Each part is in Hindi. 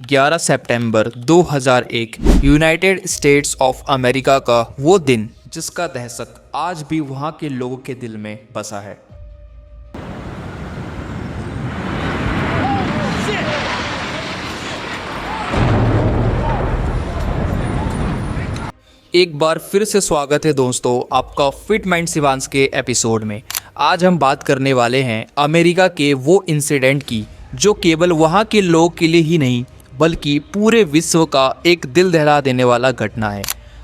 11 September 2001 United states of America का वो दिन जिसका दहशत आज भी वहाँ के लोगों के दिल में बसा है। एक बार फिर से स्वागत है दोस्तों आपका फिट माइंड शिवांश के एपिसोड में। आज हम बात करने वाले हैं अमेरिका के वो इंसिडेंट की जो केवल वहाँ के लोगों के लिए ही नहीं बल्कि पूरे विश्व का एक दिल दहला देने वाला घटना है।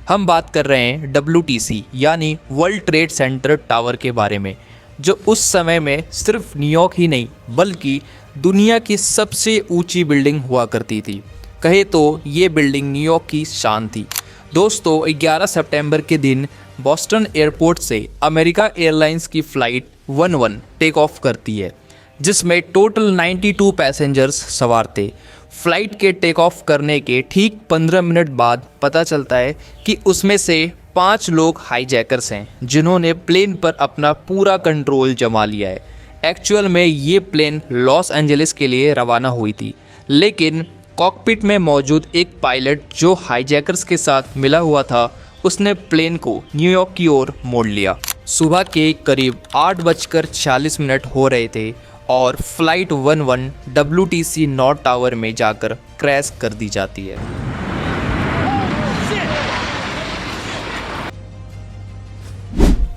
हम बात कर रहे हैं WTC यानी वर्ल्ड ट्रेड सेंटर टावर के बारे में, जो उस समय में सिर्फ न्यूयॉर्क ही नहीं बल्कि दुनिया की सबसे ऊंची बिल्डिंग हुआ करती थी। कहे तो ये बिल्डिंग न्यूयॉर्क की शान थी। दोस्तों 11 सितंबर के दिन बॉस्टन एयरपोर्ट से अमेरिका एयरलाइंस की फ़्लाइट 11 टेक ऑफ करती है, जिसमें टोटल 92 पैसेंजर्स सवार थे। फ़्लाइट के टेक ऑफ करने के ठीक 15 मिनट बाद पता चलता है कि उसमें से 5 लोग हाईजैकर्स हैं जिन्होंने प्लेन पर अपना पूरा कंट्रोल जमा लिया है। एक्चुअल में ये प्लेन लॉस एंजलिस के लिए रवाना हुई थी, लेकिन कॉकपिट में मौजूद एक पायलट जो हाईजैकर्स के साथ मिला हुआ था उसने प्लेन को न्यूयॉर्क की ओर मोड़ लिया। सुबह के करीब 8:40 हो रहे थे और फ्लाइट 11 WTC नॉर्थ टावर में जाकर क्रैश कर दी जाती है।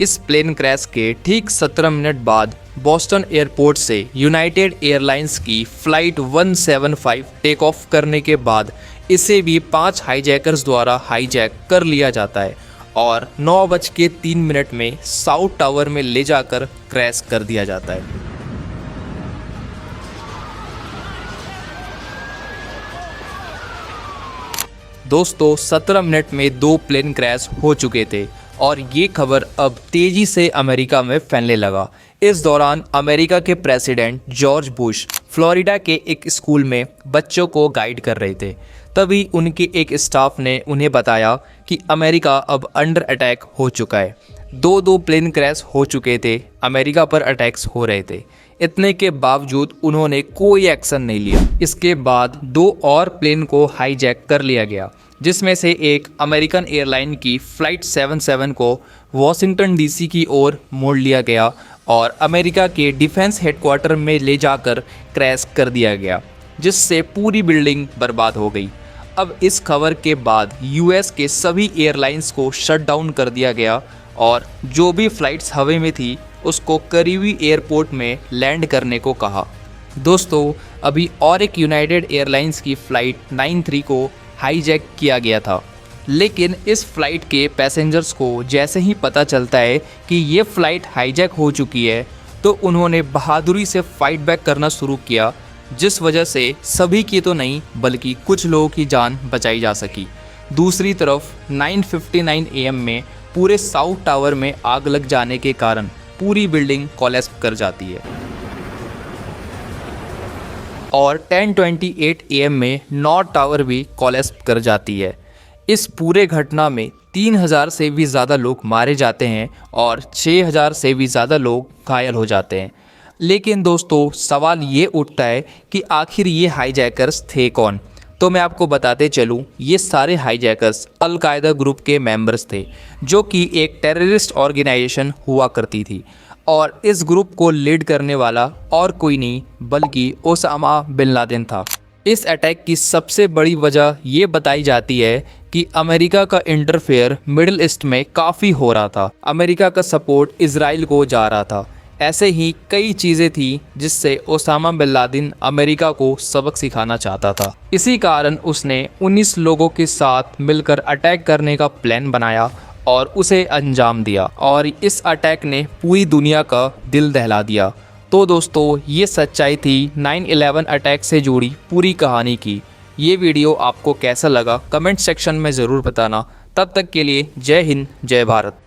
इस प्लेन क्रैश के ठीक 17 मिनट बाद बॉस्टन एयरपोर्ट से यूनाइटेड एयरलाइंस की फ़्लाइट 175 टेक ऑफ करने के बाद इसे भी 5 हाईजैकर्स द्वारा हाईजैक कर लिया जाता है और 9:03 में साउथ टावर में ले जाकर क्रैश कर दिया जाता है। दोस्तों 17 मिनट में 2 प्लेन क्रैश हो चुके थे और ये खबर अब तेज़ी से अमेरिका में फैलने लगा। इस दौरान अमेरिका के प्रेसिडेंट जॉर्ज बुश फ्लोरिडा के एक स्कूल में बच्चों को गाइड कर रहे थे। तभी उनके एक स्टाफ ने उन्हें बताया कि अमेरिका अब अंडर अटैक हो चुका है। 2 प्लेन क्रैश हो चुके थे, अमेरिका पर अटैक्स हो रहे थे। इतने के बावजूद उन्होंने कोई एक्शन नहीं लिया। इसके बाद 2 और प्लेन को हाईजैक कर लिया गया, जिसमें से एक अमेरिकन एयरलाइन की फ़्लाइट 77 को वॉशिंगटन DC की ओर मोड़ लिया गया और अमेरिका के डिफेंस हेडक्वार्टर में ले जाकर क्रैश कर दिया गया, जिससे पूरी बिल्डिंग बर्बाद हो गई। अब इस खबर के बाद US के सभी एयरलाइंस को शट डाउन कर दिया गया और जो भी फ़्लाइट्स हवा में थी उसको करीबी एयरपोर्ट में लैंड करने को कहा। दोस्तों अभी और एक यूनाइटेड एयरलाइंस की फ़्लाइट 93 को हाईजैक किया गया था, लेकिन इस फ़्लाइट के पैसेंजर्स को जैसे ही पता चलता है कि ये फ़्लाइट हाईजैक हो चुकी है तो उन्होंने बहादुरी से फ़ाइट बैक करना शुरू किया, जिस वजह से सभी की तो नहीं बल्कि कुछ लोगों की जान बचाई जा सकी। दूसरी तरफ 9:59 AM में पूरे साउथ टावर में आग लग जाने के कारण पूरी बिल्डिंग कोलैप्स कर जाती है और 10:28 AM में नॉर्थ टावर भी कोलैप्स कर जाती है। इस पूरे घटना में 3000 से भी ज़्यादा लोग मारे जाते हैं और 6000 से भी ज़्यादा लोग घायल हो जाते हैं। लेकिन दोस्तों सवाल ये उठता है कि आखिर ये हाईजैकर्स थे कौन? तो मैं आपको बताते चलूँ, ये सारे हाईजैकर्स अल कायदा ग्रुप के मेंबर्स थे, जो कि एक टेररिस्ट ऑर्गेनाइजेशन हुआ करती थी और इस ग्रुप को लीड करने वाला और कोई नहीं बल्कि ओसामा बिन लादेन था। इस अटैक की सबसे बड़ी वजह ये बताई जाती है कि अमेरिका का इंटरफेयर मिडिल ईस्ट में काफ़ी हो रहा था। अमेरिका का सपोर्ट इजराइल को जा रहा था। ऐसे ही कई चीज़ें थी जिससे ओसामा बिन लादेन अमेरिका को सबक सिखाना चाहता था। इसी कारण उसने 19 लोगों के साथ मिलकर अटैक करने का प्लान बनाया और उसे अंजाम दिया और इस अटैक ने पूरी दुनिया का दिल दहला दिया। तो दोस्तों ये सच्चाई थी 9/11 अटैक से जुड़ी पूरी कहानी की। ये वीडियो आपको कैसा लगा कमेंट सेक्शन में ज़रूर बताना। तब तक के लिए जय हिंद जय भारत।